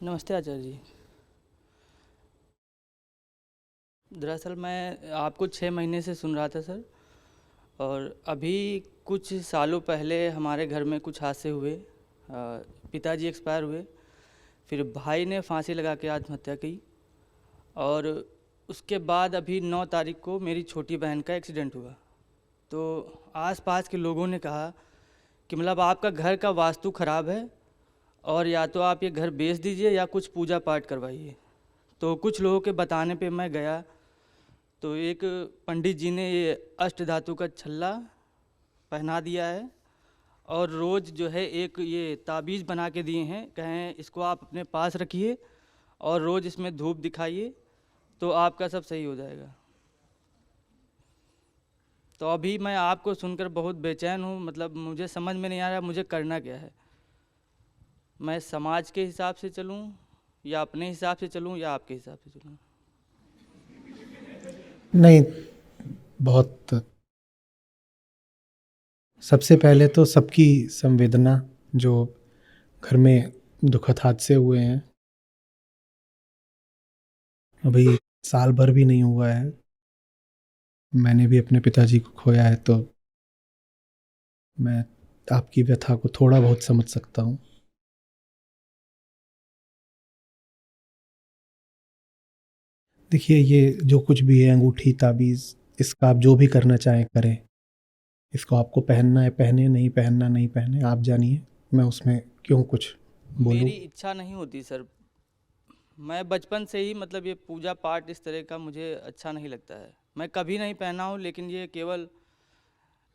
नमस्ते आचार्य जी। दरअसल मैं आपको 6 महीने से सुन रहा था सर। और अभी कुछ सालों पहले हमारे घर में कुछ हादसे हुए। पिताजी एक्सपायर हुए, फिर भाई ने फांसी लगा के आत्महत्या की, और उसके बाद अभी 9 तारीख को मेरी छोटी बहन का एक्सीडेंट हुआ। तो आसपास के लोगों ने कहा कि मतलब आपका घर का वास्तु खराब है, और या तो आप ये घर बेच दीजिए या कुछ पूजा पाठ करवाइए। तो कुछ लोगों के बताने पे मैं गया, तो एक पंडित जी ने ये अष्ट धातु का छल्ला पहना दिया है, और रोज़ जो है एक ये ताबीज़ बना के दिए हैं, कहें इसको आप अपने पास रखिए और रोज़ इसमें धूप दिखाइए तो आपका सब सही हो जाएगा। तो अभी मैं आपको सुनकर बहुत बेचैन हूँ, मतलब मुझे समझ में नहीं आ रहा मुझे करना क्या है। मैं समाज के हिसाब से चलूँ, या अपने हिसाब से चलूँ, या आपके हिसाब से चलूँ? नहीं, बहुत सबसे पहले तो सबकी संवेदना जो घर में दुखद हादसे हुए हैं। अभी साल भर भी नहीं हुआ है, मैंने भी अपने पिताजी को खोया है, तो मैं आपकी व्यथा को थोड़ा बहुत समझ सकता हूँ। देखिए, ये जो कुछ भी है, अंगूठी, ताबीज़, इसका आप जो भी करना चाहें करें। इसको आपको पहनना है पहने, नहीं पहनना नहीं पहने, आप जानिए। मैं उसमें क्यों कुछ बोलूँ। मेरी इच्छा नहीं होती सर। मैं बचपन से ही मतलब ये पूजा पाठ इस तरह का मुझे अच्छा नहीं लगता है। मैं कभी नहीं पहना हूँ, लेकिन ये केवल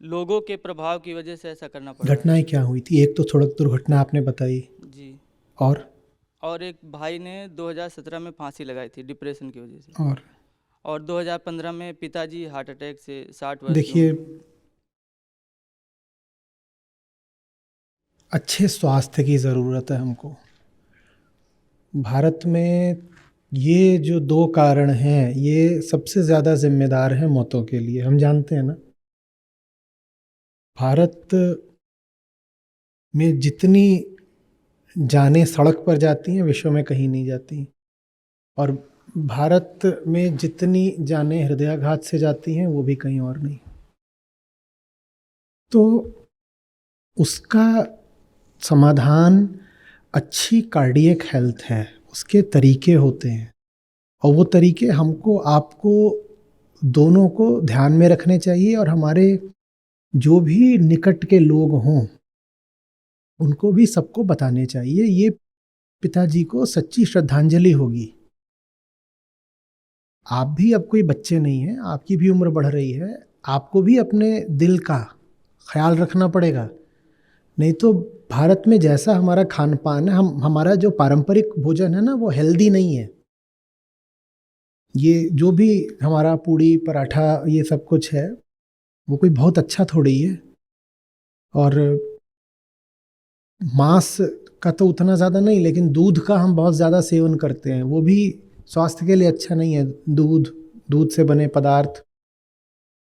लोगों के प्रभाव की वजह से ऐसा करना पड़ रहा है। घटनाएँ क्या हुई थी? एक तो सड़क दुर्घटना आपने बताई, जी। और और एक भाई ने 2017 में फांसी लगाई थी डिप्रेशन की वजह से। और और 2015 में पिताजी हार्ट अटैक से 60 वर्ष के देखिए, उम्र। अच्छे स्वास्थ्य की ज़रूरत है हमको। भारत में ये जो 2 कारण हैं, ये सबसे ज़्यादा ज़िम्मेदार हैं मौतों के लिए, हम जानते हैं ना? भारत में जितनी जानें सड़क पर जाती हैं, विश्व में कहीं नहीं जाती, और भारत में जितनी जानें हृदयाघात से जाती हैं, वो भी कहीं और नहीं। तो उसका समाधान अच्छी कार्डियक हेल्थ है, उसके तरीके होते हैं, और वो तरीके हमको, आपको, दोनों को ध्यान में रखने चाहिए, और हमारे जो भी निकट के लोग हों, उनको भी सबको बताने चाहिए। ये पिताजी को सच्ची श्रद्धांजलि होगी। आप भी अब कोई बच्चे नहीं हैं, आपकी भी उम्र बढ़ रही है, आपको भी अपने दिल का ख्याल रखना पड़ेगा। नहीं तो भारत में जैसा हमारा खान पान है, हमारा जो पारंपरिक भोजन है ना, वो हेल्दी नहीं है। ये जो भी हमारा पूड़ी पराठा ये सब कुछ है, वो कोई बहुत अच्छा थोड़ी है। और मांस का तो उतना ज़्यादा नहीं, लेकिन दूध का हम बहुत ज़्यादा सेवन करते हैं, वो भी स्वास्थ्य के लिए अच्छा नहीं है। दूध, दूध से बने पदार्थ,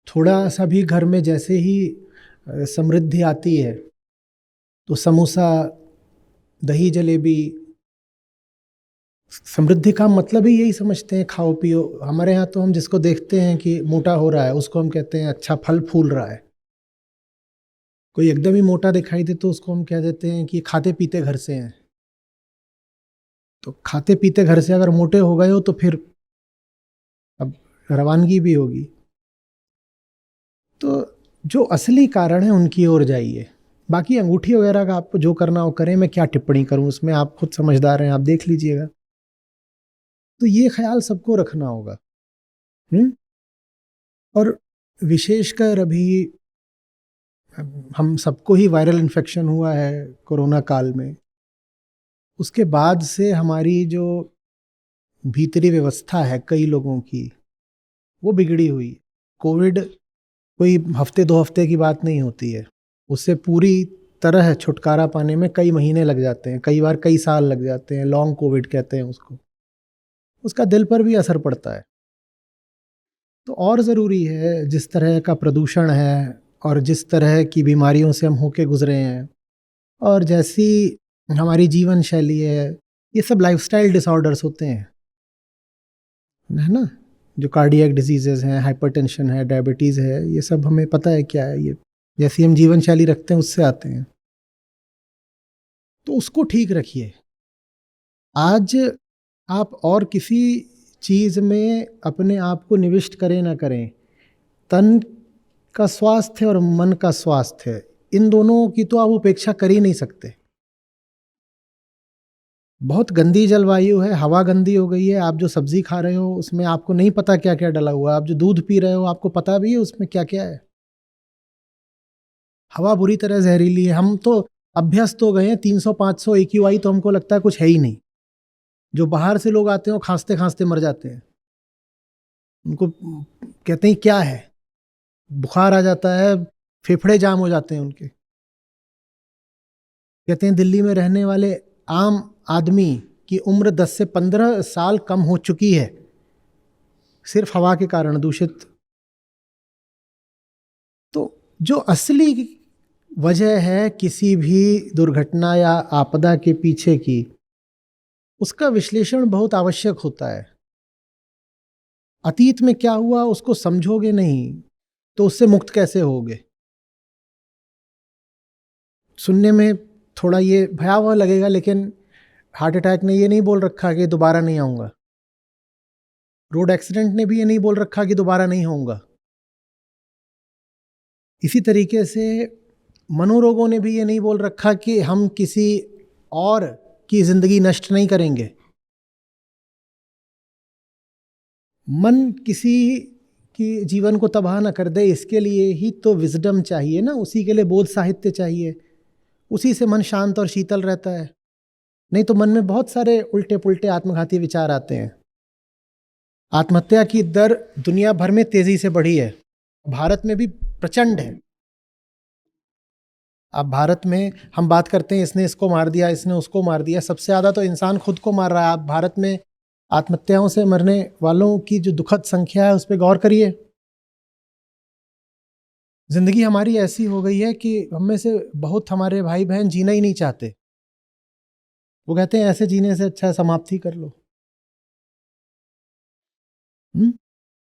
थोड़ा सा भी घर में जैसे ही समृद्धि आती है, तो समोसा, दही जलेबी, समृद्धि का मतलब ही यही समझते हैं, खाओ पियो। हमारे यहाँ तो हम जिसको देखते हैं कि मोटा हो रहा है, उसको हम कहते हैं अच्छा फल फूल रहा है। कोई एकदम ही मोटा दिखाई दे तो उसको हम कह देते हैं कि खाते पीते घर से हैं। तो खाते पीते घर से अगर मोटे हो गए हो तो फिर अब रवानगी भी होगी। तो जो असली कारण है उनकी ओर जाइए। बाकी अंगूठी वगैरह का आपको जो करना हो करें, मैं क्या टिप्पणी करूं उसमें, आप खुद समझदार हैं, आप देख लीजिएगा। तो ये ख्याल सबको रखना होगा। हम्म। और विशेषकर अभी हम सबको ही वायरल इन्फेक्शन हुआ है कोरोना काल में। उसके बाद से हमारी जो भीतरी व्यवस्था है कई लोगों की, वो बिगड़ी हुई। कोविड कोई हफ्ते 2 हफ्ते की बात नहीं होती है, उससे पूरी तरह छुटकारा पाने में कई महीने लग जाते हैं, कई बार कई साल लग जाते हैं। लॉन्ग कोविड कहते हैं उसको। उसका दिल पर भी असर पड़ता है। तो और ज़रूरी है, जिस तरह का प्रदूषण है और जिस तरह की बीमारियों से हम होके गुजरे हैं, और जैसी हमारी जीवन शैली है, ये सब लाइफस्टाइल डिसऑर्डर्स होते हैं, है ना। जो कार्डियक डिजीजेज हैं, हाइपरटेंशन है, डायबिटीज़ है, ये सब हमें पता है क्या है, ये जैसी हम जीवन शैली रखते हैं उससे आते हैं। तो उसको ठीक रखिए। आज आप और किसी चीज़ में अपने आप को निविष्ट करें ना करें, तन का स्वास्थ्य और मन का स्वास्थ्य, इन दोनों की तो आप उपेक्षा कर ही नहीं सकते। बहुत गंदी जलवायु है, हवा गंदी हो गई है, आप जो सब्जी खा रहे हो उसमें आपको नहीं पता क्या क्या डला हुआ है, आप जो दूध पी रहे हो आपको पता भी है उसमें क्या क्या है। हवा बुरी तरह जहरीली है। हम तो अभ्यस्त हो गए हैं, 300-500 AQI तो हमको लगता है कुछ है ही नहीं। जो बाहर से लोग आते हैं वो खांसते खांसते मर जाते हैं। उनको कहते हैं क्या है, बुखार आ जाता है, फेफड़े जाम हो जाते हैं उनके। कहते हैं दिल्ली में रहने वाले आम आदमी की उम्र 10 से 15 साल कम हो चुकी है, सिर्फ हवा के कारण दूषित। तो जो असली वजह है किसी भी दुर्घटना या आपदा के पीछे की, उसका विश्लेषण बहुत आवश्यक होता है। अतीत में क्या हुआ उसको समझोगे नहीं तो उससे मुक्त कैसे होगे। सुनने में थोड़ा ये भयावह लगेगा, लेकिन हार्ट अटैक ने ये नहीं बोल रखा कि दोबारा नहीं आऊंगा, रोड एक्सीडेंट ने भी ये नहीं बोल रखा कि दोबारा नहीं होऊंगा। इसी तरीके से मनोरोगों ने भी ये नहीं बोल रखा कि हम किसी और की जिंदगी नष्ट नहीं करेंगे। मन किसी की जीवन को तबाह ना कर दे, इसके लिए ही तो विजडम चाहिए ना, उसी के लिए बोध साहित्य चाहिए, उसी से मन शांत और शीतल रहता है। नहीं तो मन में बहुत सारे उल्टे पुल्टे आत्मघाती विचार आते हैं। आत्महत्या की दर दुनिया भर में तेजी से बढ़ी है, भारत में भी प्रचंड है। अब भारत में हम बात करते हैं इसने इसको मार दिया, इसने उसको मार दिया, सबसे ज़्यादा तो इंसान खुद को मार रहा है। आप भारत में आत्महत्याओं से मरने वालों की जो दुखद संख्या है उस पर गौर करिए। जिंदगी हमारी ऐसी हो गई है कि हम में से बहुत हमारे भाई बहन जीना ही नहीं चाहते। वो कहते हैं ऐसे जीने से अच्छा है समाप्ति कर लो।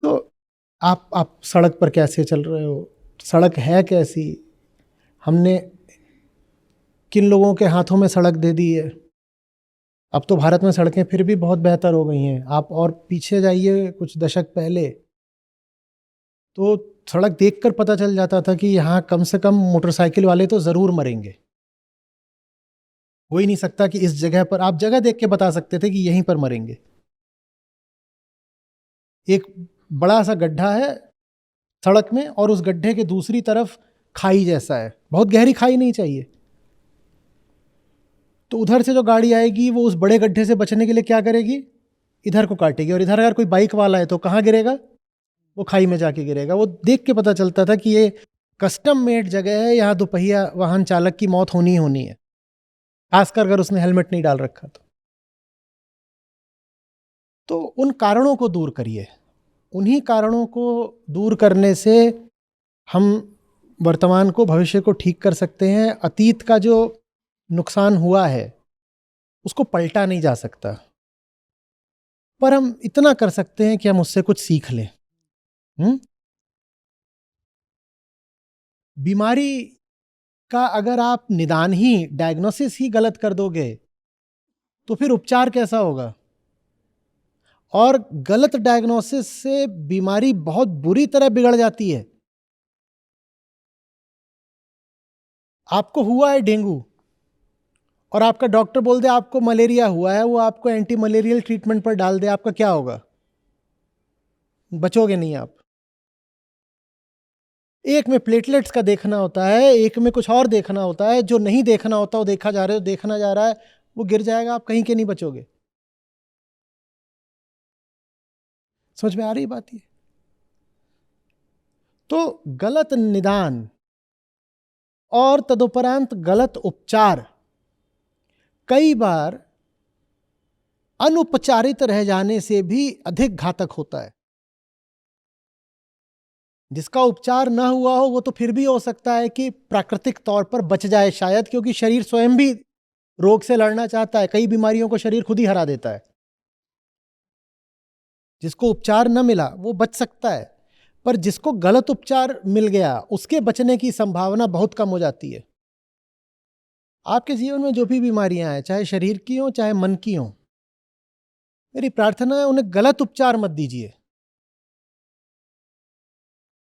तो आप सड़क पर कैसे चल रहे हो, सड़क है कैसी, हमने किन लोगों के हाथों में सड़क दे दी है। अब तो भारत में सड़कें फिर भी बहुत बेहतर हो गई हैं। आप और पीछे जाइए कुछ दशक पहले तो सड़क देखकर पता चल जाता था कि यहाँ कम से कम मोटरसाइकिल वाले तो ज़रूर मरेंगे। हो ही नहीं सकता कि इस जगह पर, आप जगह देख के बता सकते थे कि यहीं पर मरेंगे। एक बड़ा सा गड्ढा है सड़क में और उस गड्ढे के दूसरी तरफ खाई जैसा है, बहुत गहरी खाई नहीं चाहिए। तो उधर से जो गाड़ी आएगी वो उस बड़े गड्ढे से बचने के लिए क्या करेगी, इधर को काटेगी, और इधर अगर कोई बाइक वाला है तो कहाँ गिरेगा, वो खाई में जाके गिरेगा। वो देख के पता चलता था कि ये कस्टम मेड जगह है, यहाँ दोपहिया वाहन चालक की मौत होनी ही होनी है, खासकर अगर उसने हेलमेट नहीं डाल रखा तो उन कारणों को दूर करिए। उन्हीं कारणों को दूर करने से हम वर्तमान को, भविष्य को ठीक कर सकते हैं। अतीत का जो नुकसान हुआ है उसको पलटा नहीं जा सकता, पर हम इतना कर सकते हैं कि हम उससे कुछ सीख लें। बीमारी का अगर आप निदान ही, डायग्नोसिस ही गलत कर दोगे तो फिर उपचार कैसा होगा। और गलत डायग्नोसिस से बीमारी बहुत बुरी तरह बिगड़ जाती है। आपको हुआ है डेंगू और आपका डॉक्टर बोल दे आपको मलेरिया हुआ है, वो आपको एंटी मलेरियल ट्रीटमेंट पर डाल दे, आपका क्या होगा, बचोगे नहीं आप। एक में प्लेटलेट्स का देखना होता है, एक में कुछ और देखना होता है। जो नहीं देखना होता वो देखा जा रहा है, देखना जा रहा है वो गिर जाएगा, आप कहीं के नहीं बचोगे। समझ में आ रही बात ये। तो गलत निदान और तदुपरांत गलत उपचार कई बार अनुपचारित रह जाने से भी अधिक घातक होता है। जिसका उपचार ना हुआ हो वो तो फिर भी हो सकता है कि प्राकृतिक तौर पर बच जाए शायद, क्योंकि शरीर स्वयं भी रोग से लड़ना चाहता है, कई बीमारियों को शरीर खुद ही हरा देता है। जिसको उपचार न मिला वो बच सकता है, पर जिसको गलत उपचार मिल गया उसके बचने की संभावना बहुत कम हो जाती है। आपके जीवन में जो भी बीमारियां हैं, चाहे शरीर की हो चाहे मन की हो, मेरी प्रार्थना है उन्हें गलत उपचार मत दीजिए।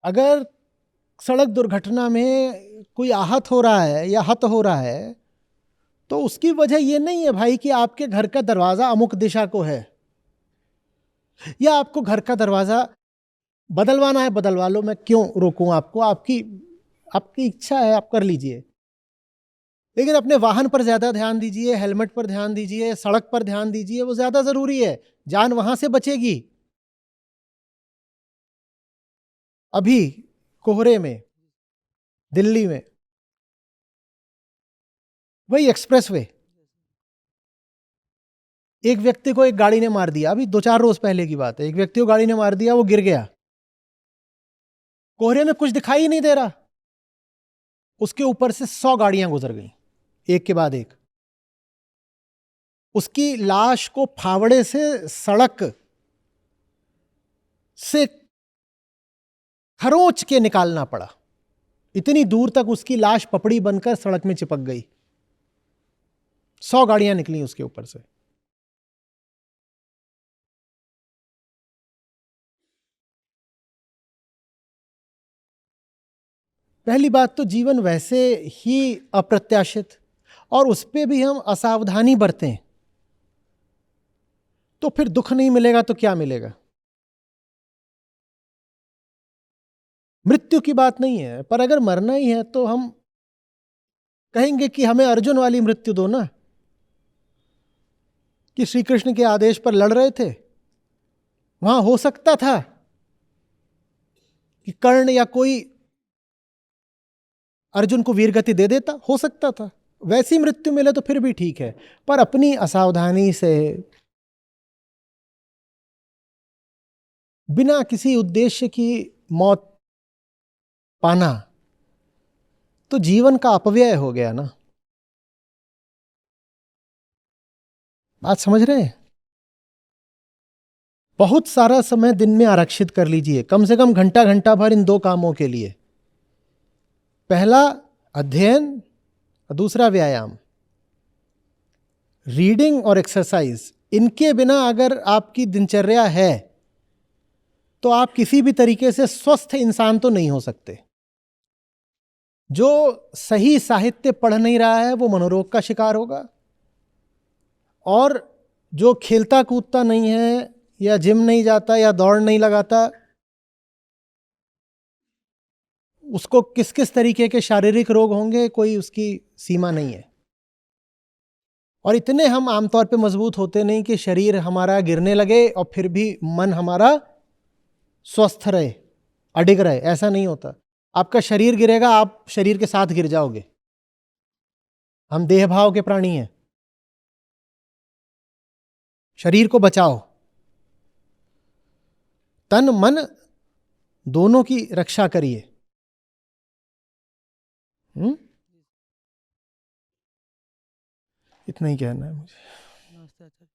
अगर सड़क दुर्घटना में कोई आहत हो रहा है या हत हो रहा है, तो उसकी वजह यह नहीं है भाई कि आपके घर का दरवाजा अमुक दिशा को है, या आपको घर का दरवाजा बदलवाना है, बदलवा लो, मैं क्यों रोकूं आपको, आपकी इच्छा है, आप कर लीजिए। लेकिन अपने वाहन पर ज्यादा ध्यान दीजिए, हेलमेट पर ध्यान दीजिए, सड़क पर ध्यान दीजिए, वो ज्यादा जरूरी है, जान वहां से बचेगी। अभी कोहरे में दिल्ली में वही एक्सप्रेसवे, एक व्यक्ति को एक गाड़ी ने मार दिया, अभी 2-4 रोज पहले की बात है, एक व्यक्ति को गाड़ी ने मार दिया, वो गिर गया, कोहरे में कुछ दिखाई नहीं दे रहा, उसके ऊपर से 100 गाड़ियां गुजर गई, एक के बाद एक। उसकी लाश को फावड़े से सड़क से खरोंच के निकालना पड़ा, इतनी दूर तक उसकी लाश पपड़ी बनकर सड़क में चिपक गई, 100 गाड़ियां निकली उसके ऊपर से। पहली बात तो जीवन वैसे ही अप्रत्याशित, और उस पे भी हम असावधानी बरतें तो फिर दुख नहीं मिलेगा तो क्या मिलेगा। मृत्यु की बात नहीं है, पर अगर मरना ही है तो हम कहेंगे कि हमें अर्जुन वाली मृत्यु दो ना, कि श्री कृष्ण के आदेश पर लड़ रहे थे, वहां हो सकता था कि कर्ण या कोई अर्जुन को वीरगति दे देता, हो सकता था, वैसी मृत्यु मिले तो फिर भी ठीक है, पर अपनी असावधानी से बिना किसी उद्देश्य की मौत पाना तो जीवन का अपव्यय हो गया ना। बात समझ रहे हैं? बहुत सारा समय दिन में आरक्षित कर लीजिए, कम से कम घंटा घंटा भर इन 2 कामों के लिए। पहला अध्ययन, दूसरा व्यायाम, रीडिंग और एक्सरसाइज। इनके बिना अगर आपकी दिनचर्या है तो आप किसी भी तरीके से स्वस्थ इंसान तो नहीं हो सकते। जो सही साहित्य पढ़ नहीं रहा है वो मनोरोग का शिकार होगा, और जो खेलता कूदता नहीं है या जिम नहीं जाता या दौड़ नहीं लगाता, उसको किस किस तरीके के शारीरिक रोग होंगे कोई उसकी सीमा नहीं है। और इतने हम आमतौर पे मजबूत होते नहीं कि शरीर हमारा गिरने लगे और फिर भी मन हमारा स्वस्थ रहे, अडिग रहे, ऐसा नहीं होता। आपका शरीर गिरेगा, आप शरीर के साथ गिर जाओगे। हम देह भाव के प्राणी हैं। शरीर को बचाओ, तन मन दोनों की रक्षा करिए। इतना ही कहना है मुझे। नमस्ते आचार्य।